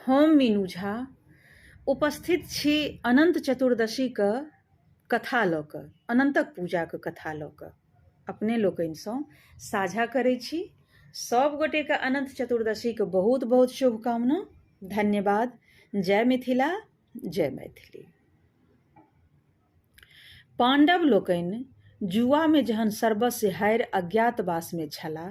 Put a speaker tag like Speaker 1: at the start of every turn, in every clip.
Speaker 1: हम मीनू झा उपस्थित छी अनंत चतुर्दशीके कथा लऽ कऽ, अनंतक पूजाके कथा लऽ कऽ अपने लोकनिसँ साझा करै छी। सब गोटेके अनंत चतुर्दशीके बहुत बहुत शुभकामना। धन्यवाद। जय मिथिला, जय मैथिली। पांडव लोकनि जुआमे जहन सर्वस्व हारि अज्ञातवासमे छलाह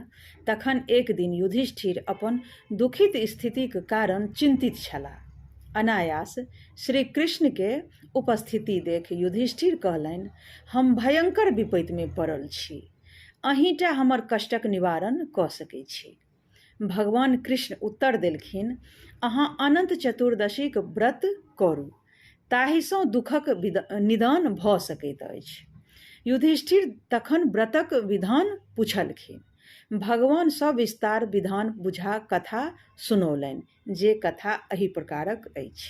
Speaker 1: तखन एक दिन युधिष्ठिर अपन दुखित स्थितिके कारण चिंतित छलाह। अनायास श्री कृष्णके उपस्थिति देख युधिष्ठिर कहलनि, हम भयंकर विपत्तिमे पड़ल छी, अहींटा हमर कष्टक निवारण कऽ सकै छी। भगवान कृष्ण उत्तर देलखिन, अहाँ अनंत चतुर्दशीके व्रत करू, ताहिसँ दुखक निदान भऽ सकैत अछि। युधिष्ठिर तखन व्रतक विधान पुछलखिन। भगवान सविस्तार विधान बुझा कथा सुनौलनि, जे कथा एहि प्रकारक अछि।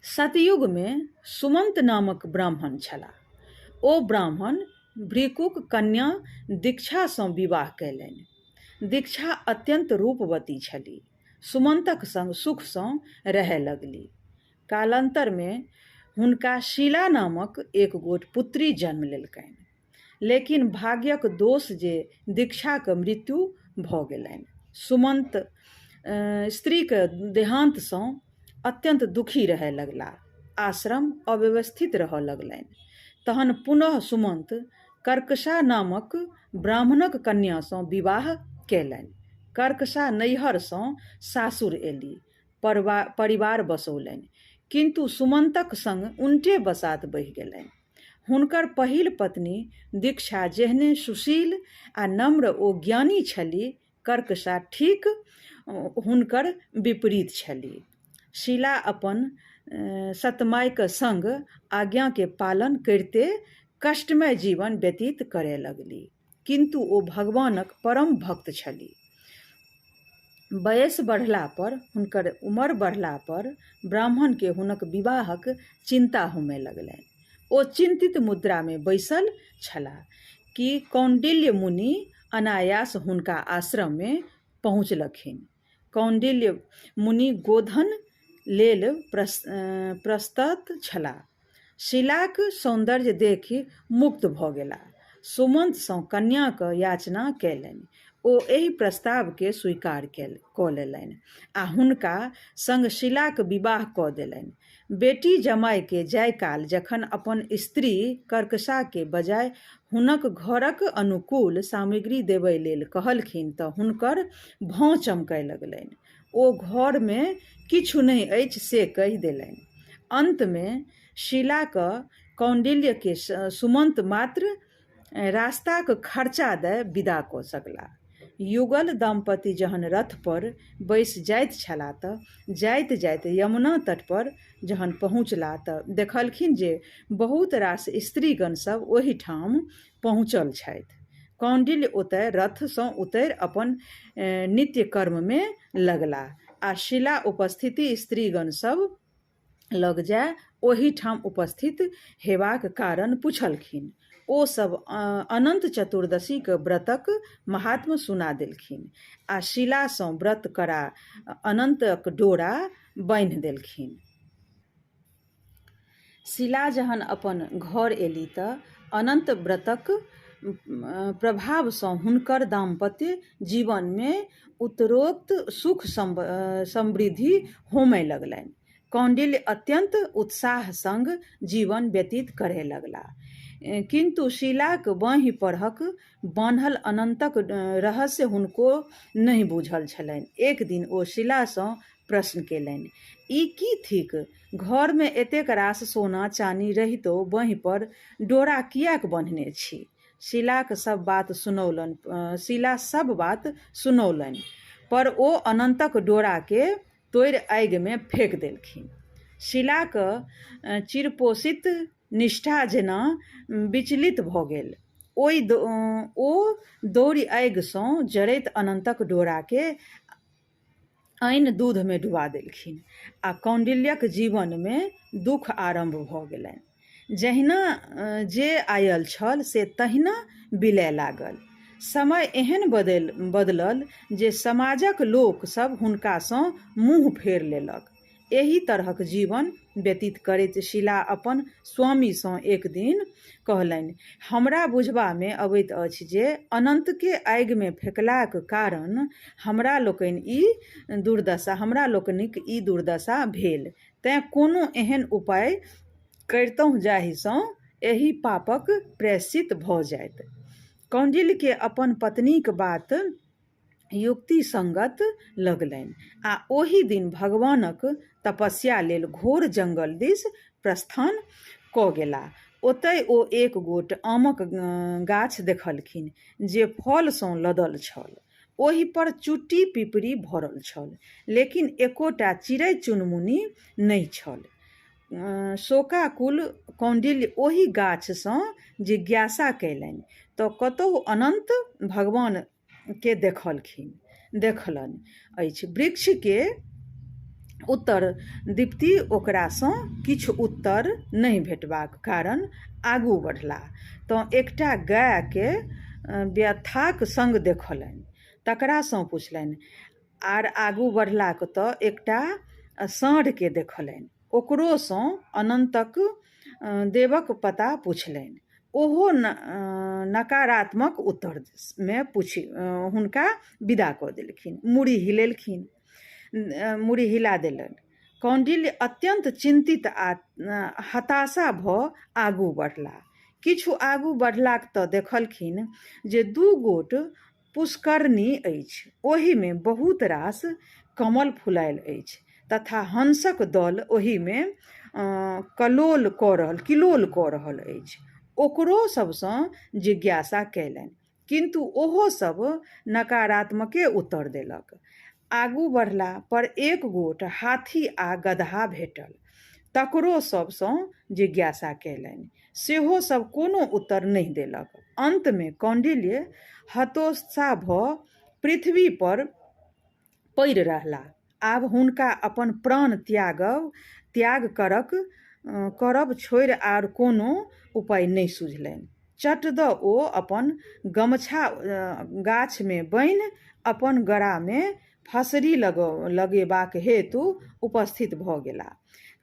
Speaker 1: सतयुगमे सुमंत नामक ब्राह्मण छलाह। ओ ब्राह्मण भृकुक कन्या दीक्षासँ विवाह कयलनि। दीक्षा अत्यंत रूपवती छली, सुमंतक संग सुखसँ रहय लगली। कालांतरमे हुनका शीला नामक एक गोट पुत्री जन्म लेलकनि, लेकिन भाग्यक दोष जे दीक्षाके मृत्यु भऽ गेलनि। सुमंत स्त्रीके देहांतसँ अत्यंत दुखी रहय लगला, आश्रम अव्यवस्थित रहऽ लगलनि। तहन पुनः सुमंत कर्कशा नामक ब्राह्मणक कन्यासँ विवाह कयलनि। कर्कशा नैहरसँ सासुर एली, परिवार बसौलनि, किंतु सुमंतक संग उनटे बसात बहि गेलनि। हुनकर पहिल पत्नी दीक्षा जेहने सुशील आ नम्र ओ ज्ञानी छली, कर्कशा ठीक हुनकर विपरीत छली। शीला अपन सतमायके संग आज्ञाके पालन करिते कष्टमय जीवन व्यतीत करय लगली, किंतु ओ भगवानक परम भक्त छली। वयस बढ़ला पर, हुनकर उम्र बढ़ला पर ब्राह्मणके हुनक विवाहक चिंता होमय लगलनि। ओ चिंतित मुद्रामे बैसल छलाह कि कौंडिल्य मुनि अनायास हुनका आश्रममे पहुँचलखिन। कौंडिल्य मुनि गोधन लेल प्रस्तुत छलाह। शीलाक सौंदर्य देखि मुग्ध भऽ गेलाह, सुमंतसँ कन्याके याचना कयलनि। ओ एहि प्रस्तावके स्वीकार कऽ लेलनि आ हुनका संग शीलाक विवाह कऽ देलनि। बेटी जमायके जाय काल जखन अपन स्त्री कर्कशाके बजाय हुनक घरक अनुकूल सामग्री देबय लेल कहलखिन तऽ हुनकर भौं चमकय लगलनि। ओ घरमे किछु नहि अछि से कहि देलनि। अंतमे शीलाके कौंडिल्यके सुमंत मात्र रास्ताक खर्चा दऽ विदा कऽ सकला। युगल दंपति जहन रथ पर बैस जाइत छलाह तऽ जाइत जाइत यमुना तट पर जहन पहुँचला तऽ देखलखिन जे बहुत रास स्त्रीगण सब ओहिठाम पहुँचल छथि। कौंडिल्य ओतय रथसँ उतरि अपन नित्य कर्ममे लगला आ शीला उपस्थिति स्त्रीगण सब लग जाय ओहिठाम उपस्थित हेबाक कारण पुछलखिन। ओ सब अनंत चतुर्दशीके व्रतक महात्म सुना देलखिन आ शीलासँ व्रत करा अनंतक डोरा बान्हि देलखिन। शीला जहन अपन घर एली तऽ अनंत व्रतक प्रभावसँ हुनकर दाम्पत्य जीवनमे उत्तरोत्तर सुख समृद्धि होमय लगलनि। कौंडिल्य अत्यंत उत्साह संग जीवन व्यतीत करय लगला, किंतु शीलाक बाँहि परहक बान्हल अनंतक रहस्य हुनको नहि बुझल छलनि। एक दिन ओ शीलासँ प्रश्न केलनि, ई की थिक? घरमे एतेक रास सोना चानी रहितो बाँहि पर डोरा किएक बान्हने छी? शीला सब बात सुनौलनि, पर ओ अनंतक डोराके तोड़ि आगिमे फेंक देलखिन। शीलाक चिरपोषित निष्ठा जेना विचलित भऽ गेल। ओ दौड़ि आगिसँ जरैत अनंतक डोराके आनि दूधमे डुबा देलखिन आ कौंडिल्यक जीवनमे दुख आरंभ भऽ गेलनि। जहिना जे आयल छल से तहिना बिलय लागल। समय एहन बदलल जे समाजक लोक सब हुनकासँ मुँह फेर लेलक। एही तरहक जीवन व्यतीत करैत शीला अपन स्वामीसँ एक दिन कहलनि, हमरा बुझबामे अबैत अछि जे अनन्तके आगिमे फेकलाक कारण हमरा लोकनिक ई दुर्दशा भेल। तेँ कोनो एहन उपाय करितहुँ जाहिसँ एहि पापक प्रायश्चित भऽ जाइत। कौंडिल्यके अपन पत्नीक बात युक्ति संगत लगलनि आ ओही दिन भगवानक तपस्या लेल घोर जंगल दिस प्रस्थान कऽ गेलाह। ओतय ओ एक गोट आमक गाछ देखलखिन जे फलसँ लदल छल। ओहि पर चुट्टी पिपरी भरल छल, लेकिन एकोटा चिड़ै चुनमुनी नहि छल। शोकाकुल कौंडिल्य ओहि गाछसँ जिज्ञासा कयलनि तऽ कतहु अनन्त भगवानके देखलनि अछि। वृक्षके उत्तर दीप्ति ओकरासँ किछु उत्तर नहि भेटबाक कारण आगू बढ़लाह तऽ एकटा गायके व्यथाक संग देखलनि। तकरासँ पुछलनि, आर आगू बढ़लाक तऽ एकटा साँढ़के देखलनि। ओकरोसँ अनन्तक देवक पता पुछलनि। ओहो नकारात्मक उत्तरमे हुनका विदा कऽ देलखिन, मूड़ी हिला देलनि। कौंडिल्य अत्यन्त चिंतित आ हताशा भऽ आगू बढ़लाह। किछु आगू बढ़लाक तऽ देखलखिन जे दू गोट पुष्करनी अछि, ओहिमे बहुत रास कमल फुलायल अछि तथा हंसक दल ओहिमे किलोल कऽ रहल अछि। ओकरो सबसँ जिज्ञासा कयलनि, किन्तु ओहो सब नकारात्मके उत्तर देलक। आगू बढ़ला पर एक गोट हाथी आ गदहा भेटल। तकरो सबसँ जिज्ञासा कयलनि, सेहो सब कोनो उत्तर नहि देलक। अन्तमे कौंडिल्य हतोत्साह भऽ पृथ्वी पर पड़ि रहलाह। आब हुनका अपन प्राण त्याग करब छोड़ि आर कोनो उपाय नहि सुझलनि। चट दऽ ओ अपन गमछा गाछमे बान्हि अपन गरामे फसरी लगेबाक हेतु उपस्थित भऽ गेलाह।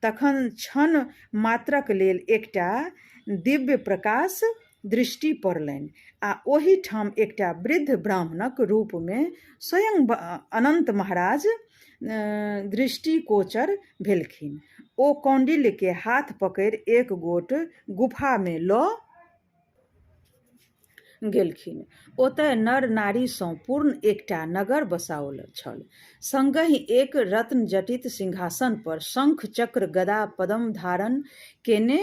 Speaker 1: तखन क्षण मात्रक लेल एकटा दिव्य प्रकाश दृष्टि पड़लनि आ ओही ठाम एकटा वृद्ध ब्राह्मणक रूपमे स्वयं अनन्त महाराज दृष्टिगोचर भेलखिन। ओ कौंडिल्यके हाथ पकड़ि एक गोट गुफामे लऽ गेलखिन। ओतय नर नारीसँ पूर्ण एकटा नगर बसाओल छल, संगहि एक रत्नजटित सिंहासन पर शंख चक्र गदा पद्म धारण केने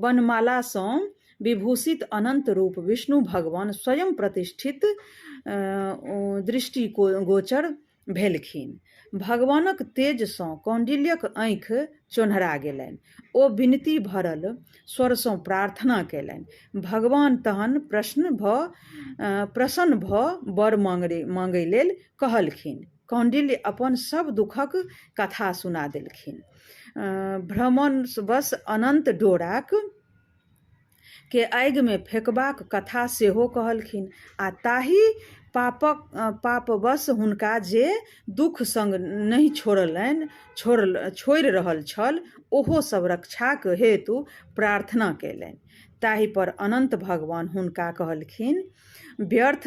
Speaker 1: वनमालासँ विभूषित अनंत रूप विष्णु भगवान स्वयं प्रतिष्ठित दृष्टिगोचर भेलखिन। भगवानक तेजसँ कौंडिल्यक आँखि चोन्हरा गेलनि। ओ विनती भरल स्वरसँ प्रार्थना कयलनि। भगवान तहन प्रसन्न भऽ वर मांगै लेल कहलखिन। कौंडिल्य अपन सब दुखक कथा सुना देलखिन। भ्रमणवश अनन्त डोराक के आगिमे फेकबाक कथा सेहो कहलखिन आ ताहि पापवश हुनका जे दुख संग नहि छोड़ि रहल छल ओहो सब रक्षाक हेतु प्रार्थना कयलनि। ताहि पर अनन्त भगवान हुनका कहलखिन, व्यर्थ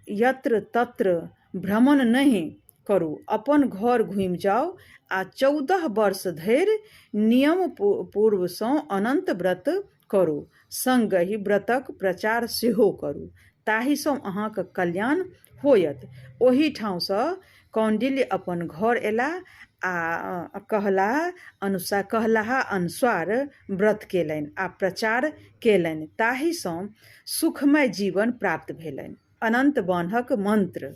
Speaker 1: यत्र तत्र भ्रमण नहि करू, अपन घर घुमि जाउ आ 14 वर्ष धरि नियम पूर्वसँ अनन्त व्रत करू, संगहि व्रतक प्रचार सेहो करू, ताहिसँ अहाँक कल्याण होयत। ओही ठामसँ कौंडिल्य अपन घर अयलाह आ कहलाह अनुसार व्रत केलनि आ प्रचार केलनि। ताहिसँ सुखमय जीवन प्राप्त भेलनि। अनन्त बान्हक मंत्र।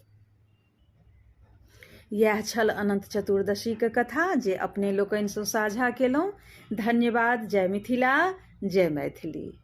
Speaker 1: इएह छल अनंत चतुर्दशीके कथा जे अपने लोकनिसँ साझा केलहुँ। धन्यवाद। जय मिथिला, जय मैथिली।